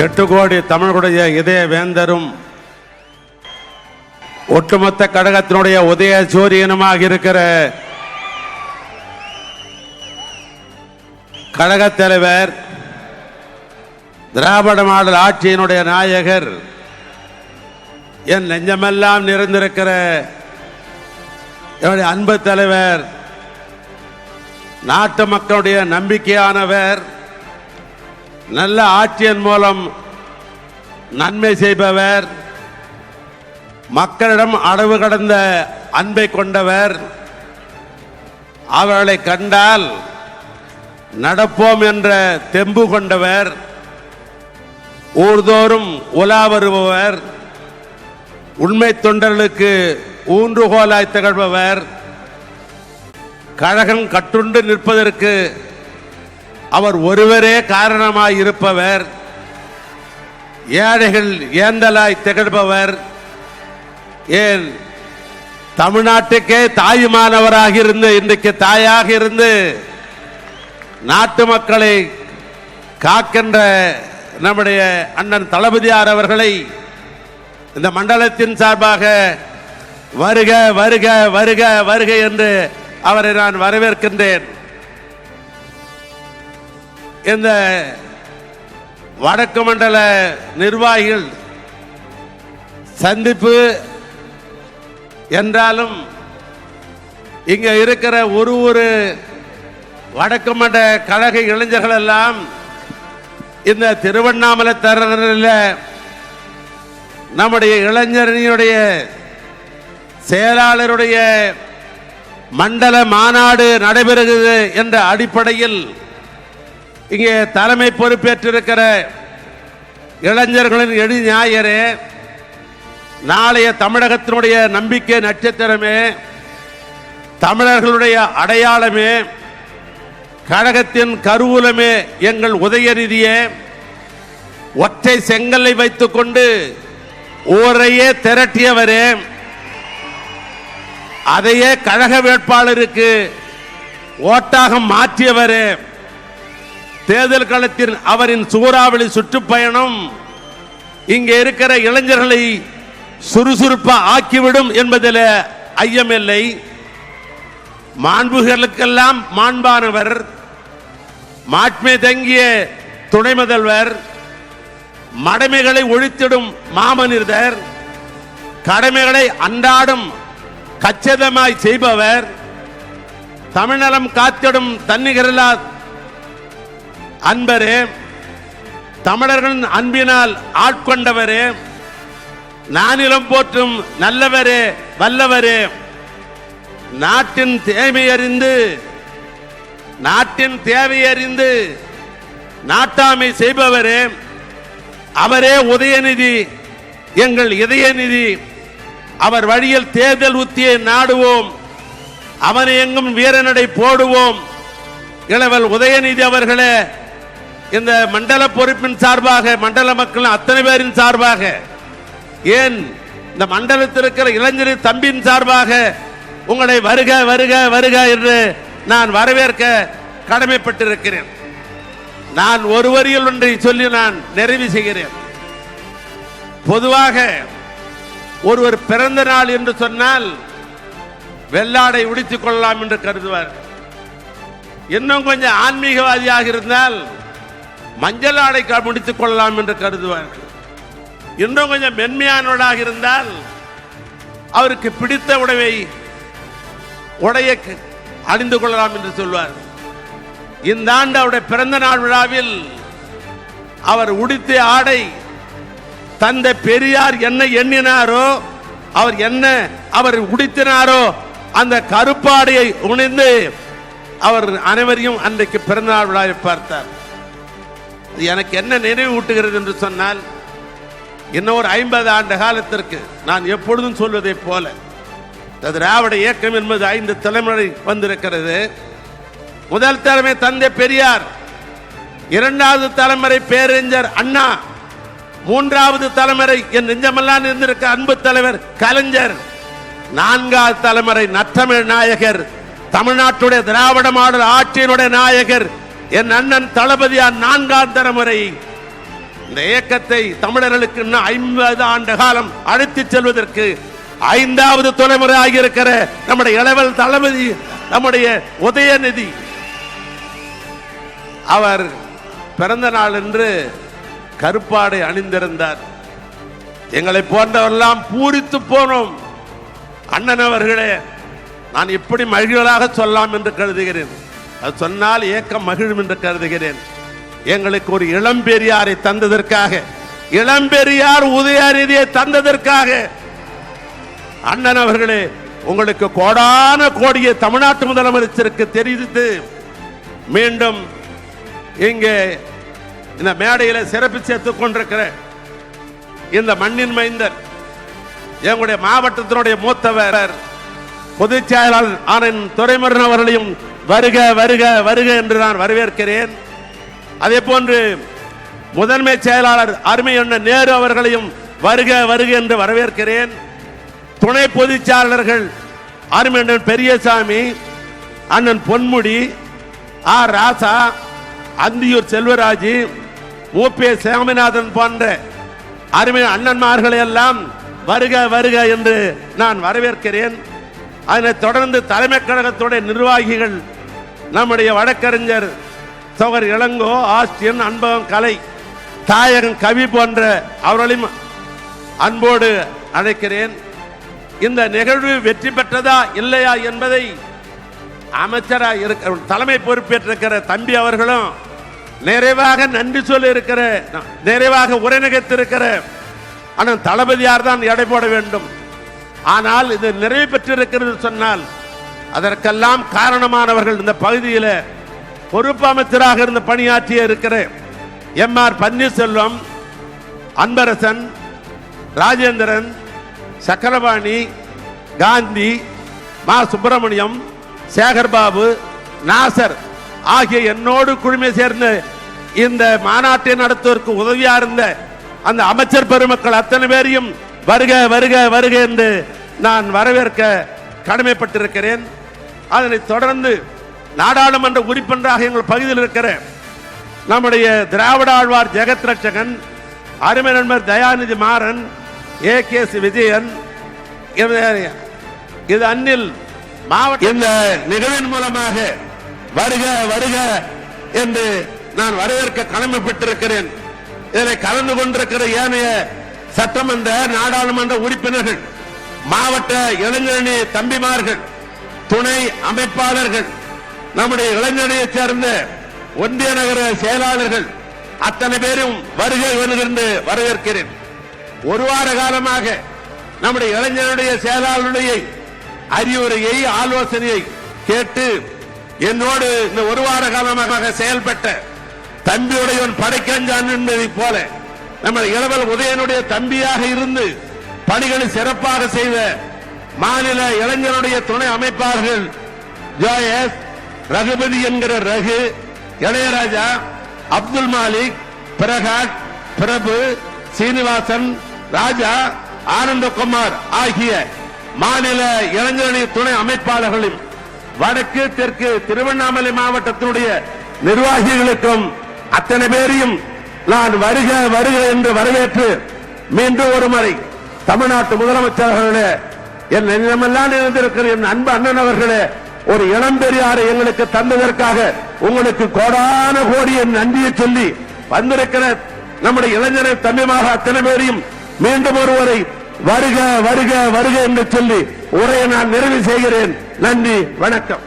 8 கோடி தமிழர்களுடைய இதய வேந்தரும் ஒட்டுமொத்த கழகத்தினுடைய உதய சூரியனுமாக இருக்கிற கழகத் தலைவர், திராவிட மாடல் ஆட்சியினுடைய நாயகர், என் நெஞ்சமெல்லாம் நிறைந்திருக்கிற என்னுடைய அன்பு தலைவர், நாட்டு மக்களுடைய நம்பிக்கையானவர், நல்ல ஆட்சியின் மூலம் நன்மை செய்பவர், மக்களிடம் அளவு கடந்த அன்பை கொண்டவர், அவர்களை கண்டால் நடப்போம் என்ற தெம்பு கொண்டவர், ஊர்தோறும் உலா வருபவர், உண்மை தொண்டர்களுக்கு ஊன்றுகோலாய் திகழ்பவர், கழகம் கட்டுண்டு நிற்பதற்கு அவர் ஒருவரே காரணமாய் இருப்பவர், ஏழைகள் ஏந்தலாய் திகழ்பவர், ஏன் தமிழ்நாட்டுக்கே தாயுமானவராக இருந்து இன்றைக்கு தாயாக இருந்து நாட்டு மக்களை காக்கின்ற நம்முடைய அண்ணன் தளபதியார் அவர்களை இந்த மண்டலத்தின் சார்பாக வருக வருக வருக வருக என்று அவரை நான் வரவேற்கின்றேன். இந்த வடக்கு மண்டல நிர்வாகிகள் சந்திப்பு என்றாலும் இங்க இருக்கிற ஒரு வடக்கு மண்டல கழக இளைஞர்கள் எல்லாம் இந்த திருவண்ணாமலை தரத்தில் நம்முடைய இளைஞரணியுடைய செயலாளருடைய மண்டல மாநாடு நடைபெறுகிறது என்ற அடிப்படையில் இங்கே தலைமை பொறுப்பேற்றிருக்கிற இளைஞர்களின் எடி ஞாயிறே, நாளைய தமிழகத்தினுடைய நம்பிக்கை நட்சத்திரமே, தமிழர்களுடைய அடையாளமே, கழகத்தின் கருவூலமே, எங்கள் உதயநிதியே, ஒற்றை செங்கல்லை வைத்துக் கொண்டு ஊரையே திரட்டியவரே, அதையே கழக வேட்பாளருக்கு ஓட்டாக மாற்றியவரே, தேர்தல் களத்தில் அவரின் சூறாவளி சுற்றுப்பயணம் இங்கே இருக்கிற இளைஞர்களை சுறுசுறுப்பா ஆக்கிவிடும் என்பதில் ஐயமில்லை. மாண்புகளுக்கெல்லாம் மாண்பானவர், மாட்மை தங்கிய துணை முதல்வர், மடமைகளை ஒழித்திடும் மாமனிதர், கடமைகளை அன்றாடும் கச்சிதமாய் செய்பவர், தமிழ்நலம் காத்திடும் தன்னிகரில்லா அன்பரே, தமிழர்களின் அன்பினால் ஆட்கொண்டவரே, நானிலம் போற்றும் நல்லவரே, வல்லவரே, நாட்டின் தேவையறிந்து நாட்டாமை செய்பவரே, அவரே உதயநிதி, எங்கள் இதயநிதி. அவர் வழியில் தேர்தல் உத்தியை நாடுவோம், அவனை எங்கும் வீரநடை போடுவோம். இளவல் உதயநிதி அவர்களே, இந்த மண்டல பொறுப்பின் சார்பாக, மண்டல மக்கள் அத்தனை பேரின் சார்பாக, ஏன் இந்த மண்டலத்தில் இருக்கிற இளைஞரின் தம்பியின் சார்பாக உங்களை வருக வருக வருக என்று நான் வரவேற்க கடமைப்பட்டிருக்கிறேன். நான் ஒரு வரியில் ஒன்றை சொல்லி நான் நிறைவு செய்கிறேன். பொதுவாக ஒருவர் பிறந்த நாள் என்று சொன்னால் வெள்ளாடை உடித்துக் கொள்ளலாம் என்று கருதுவார். இன்னும் கொஞ்சம் ஆன்மீகவாதியாக இருந்தால் மஞ்சள் ஆடை முடித்துக் கொள்ளலாம் என்று கருதுவார். இன்னும் கொஞ்சம் மென்மையானவராக இருந்தால் அவருக்கு பிடித்த உடையை அணிந்து கொள்ளலாம் என்று சொல்வார். இந்த ஆண்டு அவருடைய பிறந்த நாள் விழாவில் அவர் உடுத்த ஆடை தந்தை பெரியார் என்ன எண்ணினாரோ, அவர் உடுத்தினாரோ அந்த கருப்பாடையை உணிந்து அவர் அனைவரையும் அன்றைக்கு பிறந்தநாள் விழாவை பார்த்தார். எனக்கு என்ன நினைவு ஊட்டுகிறது என்று சொன்னால், இன்னும் ஒரு 50 ஆண்டு காலத்திற்கு நான் எப்பொழுதும் சொல்வதை போல திராவிட இயக்கம் என்பது 5 தலைமுறை வந்திருக்கிறது. முதல் தலைமை தந்தை பெரியார், இரண்டாவது தலைமுறை பேரறிஞர் அண்ணா, மூன்றாவது தலைமுறை என் நெஞ்சமெல்லாம் இருந்திருக்க அன்பு தலைவர் கலைஞர், நான்காவது தலைமுறை நற்றமிழ் நாயகர், தமிழ்நாட்டுடைய திராவிட மாடல் ஆட்சியினுடைய நாயகர் என் அண்ணன் தளபதியார் 4ஆம் தலைமுறை இந்த இயக்கத்தை தமிழர்களுக்கு இன்னும் 50 ஆண்டு காலம் அழைத்துச் செல்வதற்கு 5வது தலைமுறை ஆகியிருக்கிற நம்முடைய இளவல் தளபதி நம்முடைய உதயநிதி அவர் பிறந்த நாள் என்று கருப்பாடை அணிந்திருந்தார். எங்களை போன்றவரெல்லாம் பூரித்து போனோம். அண்ணன் அவர்களே, நான் இப்படி மகிழ்வதாக சொல்லலாம் என்று கருதுகிறேன். அது சொன்னால் ஏக்கம் மகிழும் என்று கருதுகிறேன். எங்களுக்கு ஒரு இளம்பெரியாரை தந்ததற்காக, இளம்பெரியார் உதயநிதியை தந்ததற்காக அண்ணன் அவர்களே உங்களுக்கு கோடான கோடியை தமிழ்நாட்டு முதலமைச்சருக்கு தெரிவித்து மீண்டும் இங்கே இந்த மேடையில் சிறப்பு சேர்த்துக் கொண்டிருக்கிற இந்த மண்ணின் மைந்தர் எங்களுடைய மாவட்டத்தினுடைய மூத்தவர் பொதுச் செயலாளர் ஆனந்த் துரைமுருகன் அவர்களையும் வருக வருக வருக என்று நான் வரவேற்கிறேன். அதே போன்று முதன்மை செயலாளர் அருமை அண்ணன் நேரு அவர்களையும் வருக வருக என்று வரவேற்கிறேன். துணை பொதுச் செயலாளர்கள் அருமை அண்ணன் பெரியசாமி, அண்ணன் பொன்முடி, ஆர் ராசா, அந்தியூர் செல்வராஜ், மூப்பே சாமிநாதன் போன்ற அருமை அண்ணன்மார்களை எல்லாம் வருக வருக என்று நான் வரவேற்கிறேன். அதனைத் தொடர்ந்து தலைமை கழகத்துடைய நிர்வாகிகள் நம்முடைய வழக்கறிஞர் சகோதரர் இளங்கோ, ஆஸ்டின், அன்பகம் கலை, தாயகன் கவி போன்ற அவர்களையும் அன்போடு அழைக்கிறேன். இந்த நிகழ்வு வெற்றி பெற்றதா இல்லையா என்பதை அமைச்சராக இருக்க தலைமை பொறுப்பேற்றிருக்கிற தம்பி அவர்களும் நிறைவாக நன்றி சொல்லி இருக்கிற, நிறைவாக உரை நிகழ்த்திருக்கிற ஆனால் தளபதியார் தான் எடை போட வேண்டும். ஆனால் இது நிறைவு பெற்றிருக்கிறது சொன்னால் அதற்கெல்லாம் காரணமானவர்கள் இந்த பகுதியில் பொறுப்பு அமைச்சராக இருந்து பணியாற்றிய இருக்கிற எம்.ஆர். பன்னீர்செல்வம், அன்பரசன், ராஜேந்திரன், சக்கரபாணி, காந்தி, மா சுப்பிரமணியம், சேகர்பாபு, நாசர் ஆகிய என்னோடு குழுமை சேர்ந்து இந்த மாநாட்டை நடத்துவதற்கு உதவியா இருந்த அந்த அமைச்சர் பெருமக்கள் அத்தனை பேரையும் வருக வருக வருக என்று நான் வரவேற்க கடமைப்பட்டிருக்கிறேன். அதனைத் தொடர்ந்து நாடாளுமன்ற உறுப்பினராக எங்கள் பகுதியில் இருக்கிற நம்முடைய திராவிட ஆழ்வார் ஜெகத் ரட்சகன், அருமை நண்பர் தயாநிதி மாறன், ஏ.கே.சி. விஜயன், இது அன்னில் மாவட்ட இந்த நிகழ்வின் மூலமாக வருக வருக என்று நான் வரவேற்க கடமைப்பட்டிருக்கிறேன். இதில் கலந்து கொண்டிருக்கிற ஏனைய சட்டமன்ற நாடாளுமன்ற உறுப்பினர்கள், மாவட்ட இளைஞரணி தம்பிமார்கள், துணை அமைப்பாளர்கள், நம்முடைய இளைஞரணியை சேர்ந்த ஒன்றிய நகர செயலாளர்கள் அத்தனை பேரும் வருகை என்று வரவேற்கிறேன். ஒரு வார காலமாக நம்முடைய இளைஞருடைய செயலாளருடைய அறிவுரையை ஆலோசனையை கேட்டு என்னோடு இந்த ஒரு வார காலமாக செயல்பட்ட தம்பியுடையவன் படைக்கஞ்சான் என்பதை போல நம்ம இளவல் உதயனுடைய தம்பியாக இருந்து பணிகளை சிறப்பாக செய்த மாநில இளைஞருடைய துணை அமைப்பாளர்கள் ஜோயஸ், ரகுபதி என்கிற ரகு, இளையராஜா, அப்துல் மாலிக், பிரகாஷ், பிரபு, சீனிவாசன், ராஜா, ஆனந்தகுமார் ஆகிய மாநில இளைஞரணி துணை அமைப்பாளர்களும் வடக்கு தெற்கு திருவண்ணாமலை மாவட்டத்தினுடைய நிர்வாகிகளுக்கும் அத்தனை பேரையும் நான் வருக வருக என்று வரவேற்று மீண்டும் ஒரு முறை தமிழ்நாட்டு முதலமைச்சர்களே, என் நெஞ்சமெல்லாம் இருந்திருக்கிற என் அன்பு அண்ணன் அவர்களே, ஒரு இளம்பெரியாரை எங்களுக்கு தந்ததற்காக உங்களுக்கு கோடான கோடிய நன்றியை சொல்லி வந்திருக்கிற நம்முடைய இளைஞரை தம்பிமாக அத்தனை பேரையும் மீண்டும் ஒருவரை வருக வருக வருக என்று சொல்லி உரையை நான் நிறைவு செய்கிறேன். நன்றி, வணக்கம்.